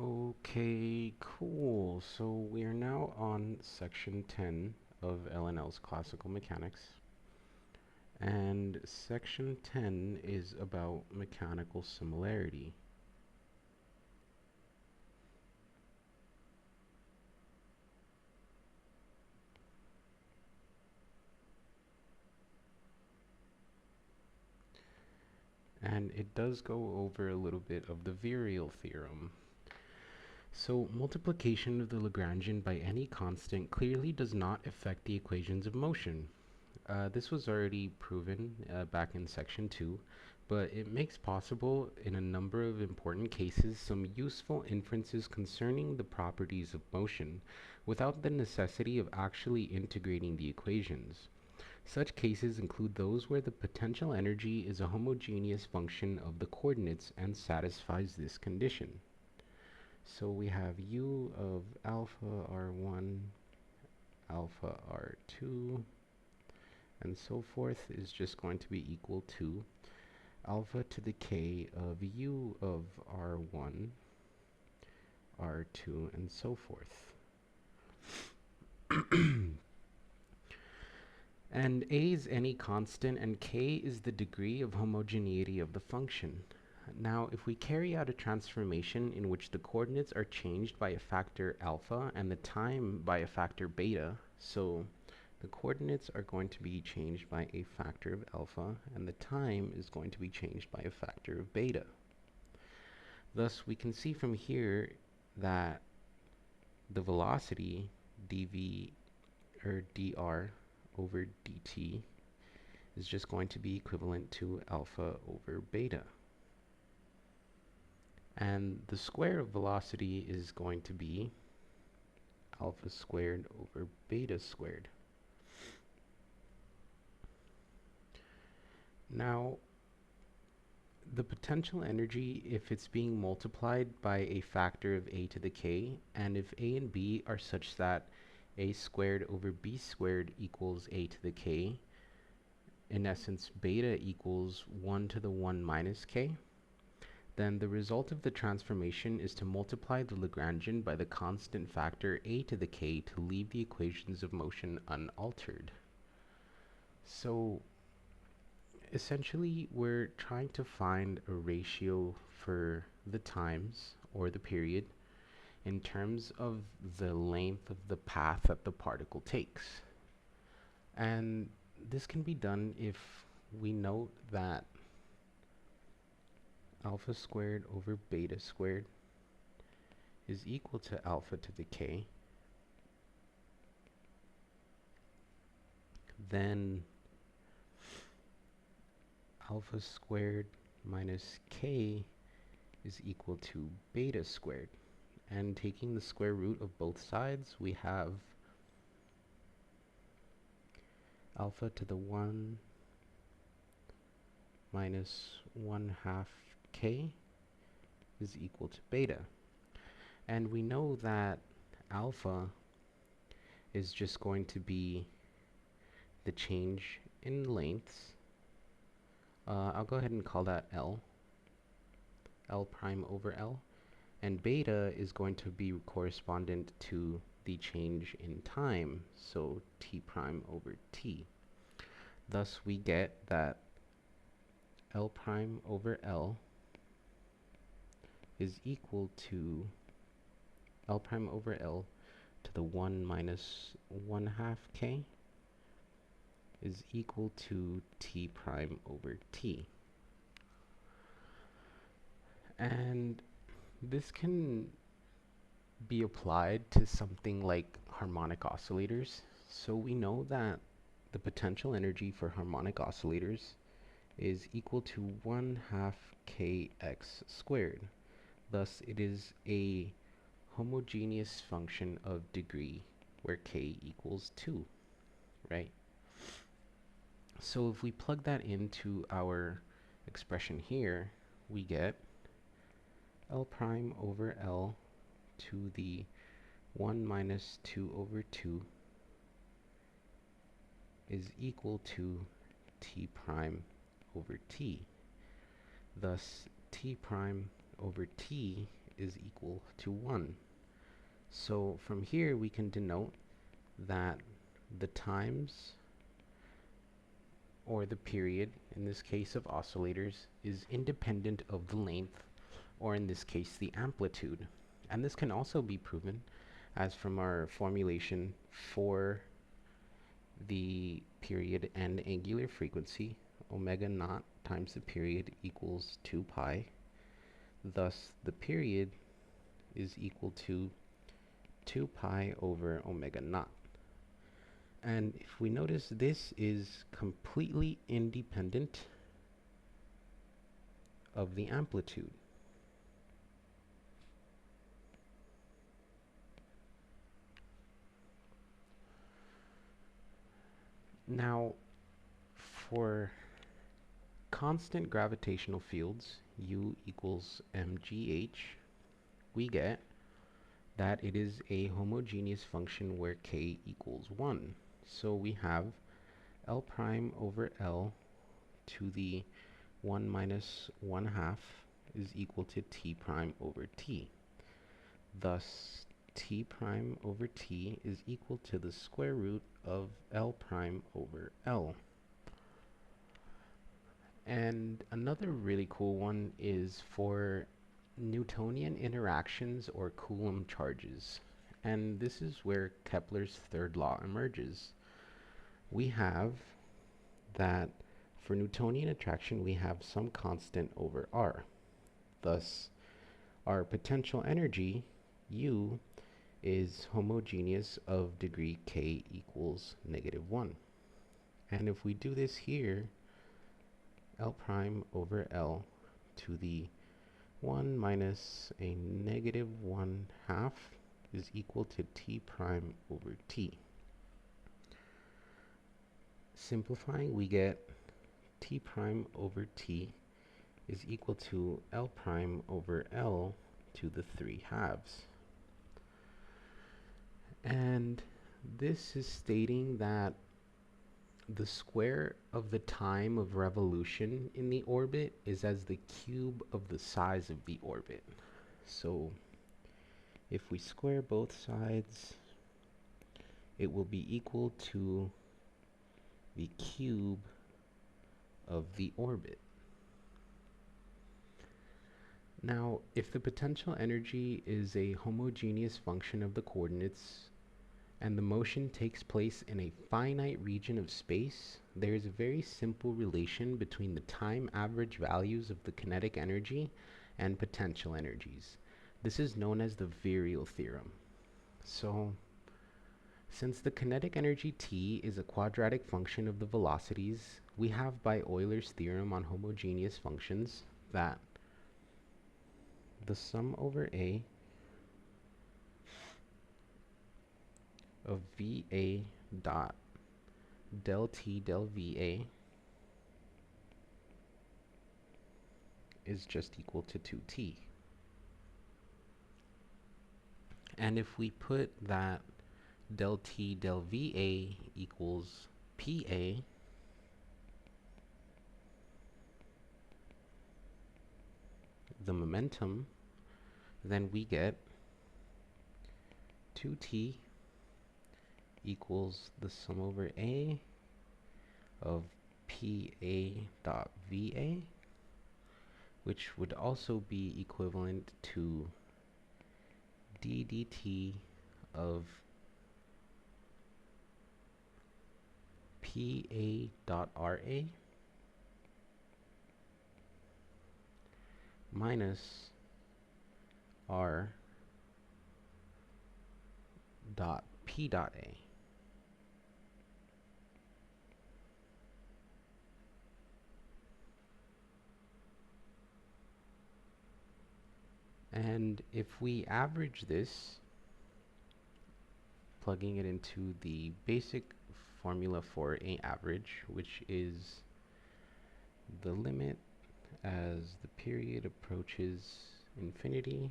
Okay, cool. So we are now on section 10 of LNL's classical mechanics. And section 10 is about mechanical similarity. And it does go over a little bit of the virial theorem. So multiplication of the Lagrangian by any constant clearly does not affect the equations of motion. This was already proven back in section 2, but it makes possible in a number of important cases some useful inferences concerning the properties of motion without the necessity of actually integrating the equations. Such cases include those where the potential energy is a homogeneous function of the coordinates and satisfies this condition. So we have u of alpha r1, alpha r2, and so forth is just going to be equal to alpha to the k of u of r1, r2, and so forth. And a is any constant and k is the degree of homogeneity of the function. Now, if we carry out a transformation in which the coordinates are changed by a factor alpha and the time by a factor beta, so the coordinates are going to be changed by a factor of alpha, and the time is going to be changed by a factor of beta. Thus, we can see from here that the velocity dv or dr over dt is just going to be equivalent to alpha over beta. And the square of velocity is going to be alpha squared over beta squared. Now, the potential energy, if it's being multiplied by a factor of a to the k, and if a and b are such that a squared over b squared equals a to the k, in essence beta equals 1 to the 1 minus k, then the result of the transformation is to multiply the Lagrangian by the constant factor a to the k to leave the equations of motion unaltered. So essentially, we're trying to find a ratio for the times, or the period, in terms of the length of the path that the particle takes. And this can be done if we note that alpha squared over beta squared is equal to alpha to the k. Then alpha squared minus k is equal to beta squared. And taking the square root of both sides, we have alpha to the 1 minus 1/2 k is equal to beta. And we know that alpha is just going to be the change in lengths. I'll go ahead and call that L prime over L. And beta is going to be correspondent to the change in time, so t prime over t. Thus, we get that L prime over L is equal to L prime over L to the 1 minus 1/2 k is equal to t prime over t. And this can be applied to something like harmonic oscillators. So we know that the potential energy for harmonic oscillators is equal to 1/2 kx squared. Thus, it is a homogeneous function of degree where k equals 2, right? So if we plug that into our expression here, we get L prime over L to the 1 minus 2 over 2 is equal to t prime over t. Thus, t prime over t is equal to 1. So from here we can denote that the times, or the period, in this case of oscillators, is independent of the length, or in this case the amplitude. And this can also be proven as from our formulation for the period and angular frequency. Omega naught times the period equals 2 pi. Thus the period is equal to 2 pi over omega naught. And if we notice, this is completely independent of the amplitude. Now, for constant gravitational fields, U equals mgh, we get that it is a homogeneous function where k equals 1. So we have L prime over L to the 1 minus 1 half is equal to T prime over T. Thus, T prime over T is equal to the square root of L prime over L. And another really cool one is for Newtonian interactions or Coulomb charges. And this is where Kepler's third law emerges. We have that for Newtonian attraction, we have some constant over R. Thus, our potential energy, U, is homogeneous of degree k equals -1. And if we do this here, L prime over L to the 1 minus a -1 half is equal to T prime over T. Simplifying, we get T prime over T is equal to L prime over L to the 3 halves. And this is stating that the square of the time of revolution in the orbit is as the cube of the size of the orbit. So if we square both sides, it will be equal to the cube of the orbit. Now, if the potential energy is a homogeneous function of the coordinates and the motion takes place in a finite region of space, there is a very simple relation between the time average values of the kinetic energy and potential energies. This is known as the virial theorem. So, since the kinetic energy T is a quadratic function of the velocities, we have by Euler's theorem on homogeneous functions that the sum over A of VA dot del T del VA is just equal to 2T. And if we put that del T del VA equals PA, the momentum, then we get 2T equals the sum over A of PA dot VA, which would also be equivalent to d dt of PA dot RA minus R dot P dot A. And if we average this, plugging it into the basic formula for a average, which is the limit as the period approaches infinity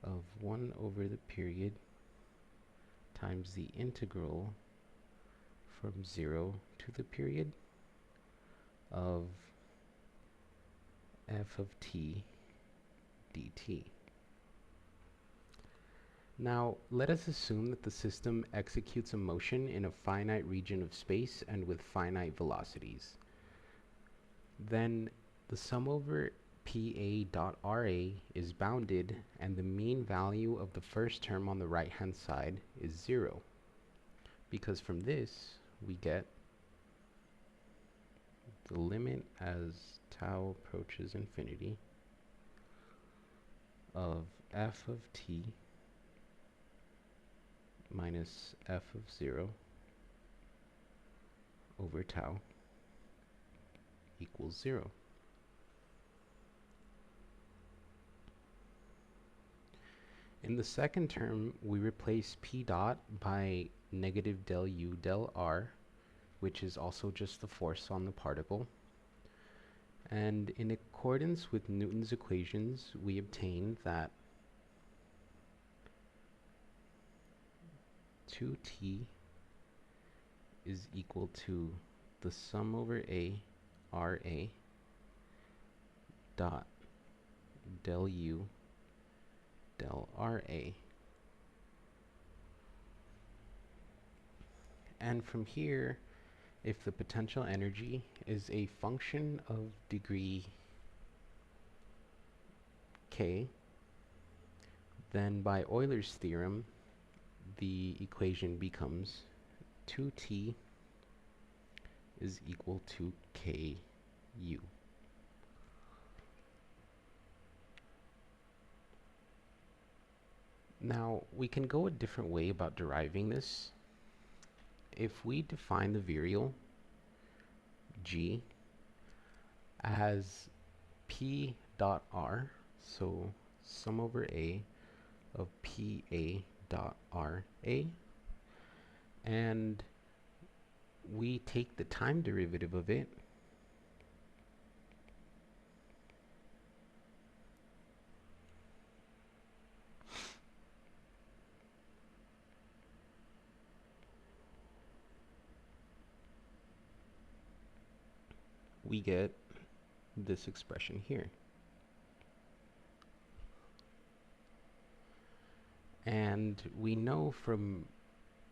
of 1 over the period times the integral from 0 to the period of f of t dt. Now, let us assume that the system executes a motion in a finite region of space and with finite velocities. Then the sum over PA dot RA is bounded, and the mean value of the first term on the right-hand side is 0. Because from this, we get the limit as tau approaches infinity of f of t minus f of 0 over tau equals 0. In the second term, we replace p dot by negative del u del r, which is also just the force on the particle. And in accordance with Newton's equations, we obtain that 2t is equal to the sum over a ra dot del u del ra. And from here, if the potential energy is a function of degree k, then by Euler's theorem, the equation becomes 2t is equal to ku. Now, we can go a different way about deriving this. If we define the virial g as p dot r, so sum over a of pa dot ra, and we take the time derivative of it, we get this expression here. And we know from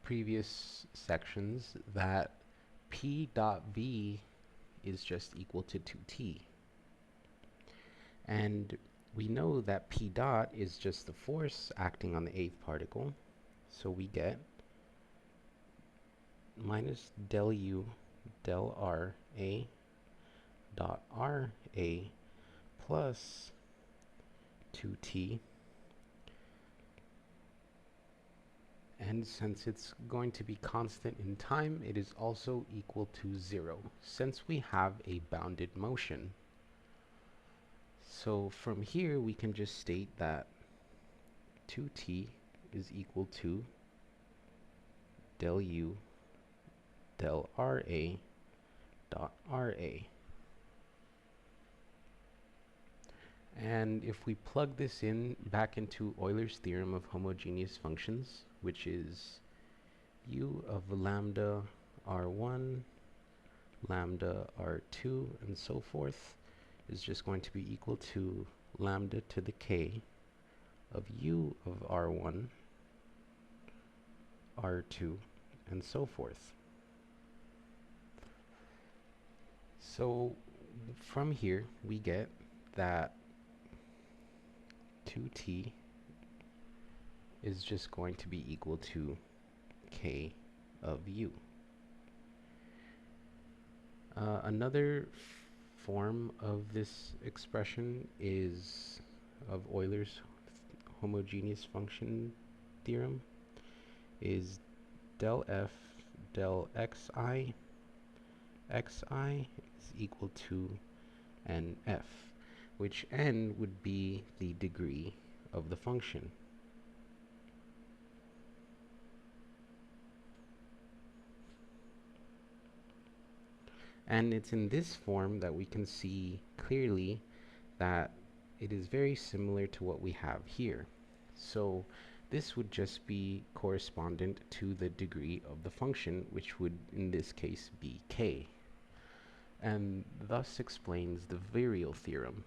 previous sections that p dot v is just equal to 2t. And we know that p dot is just the force acting on the eighth particle, so we get minus del u del r a dot r a plus 2t, and since it's going to be constant in time, it is also equal to 0, since we have a bounded motion. So from here we can just state that 2t is equal to del u del ra dot ra. And if we plug this in back into Euler's theorem of homogeneous functions, which is u of lambda r1, lambda r2, and so forth, is just going to be equal to lambda to the k of u of r1, r2, and so forth. So from here, we get that 2t is just going to be equal to k of u. Another form of this expression is of Euler's homogeneous function theorem is del f del xi is equal to an f, which n would be the degree of the function. And it's in this form that we can see clearly that it is very similar to what we have here. So this would just be correspondent to the degree of the function, which would in this case be k, and thus explains the virial theorem.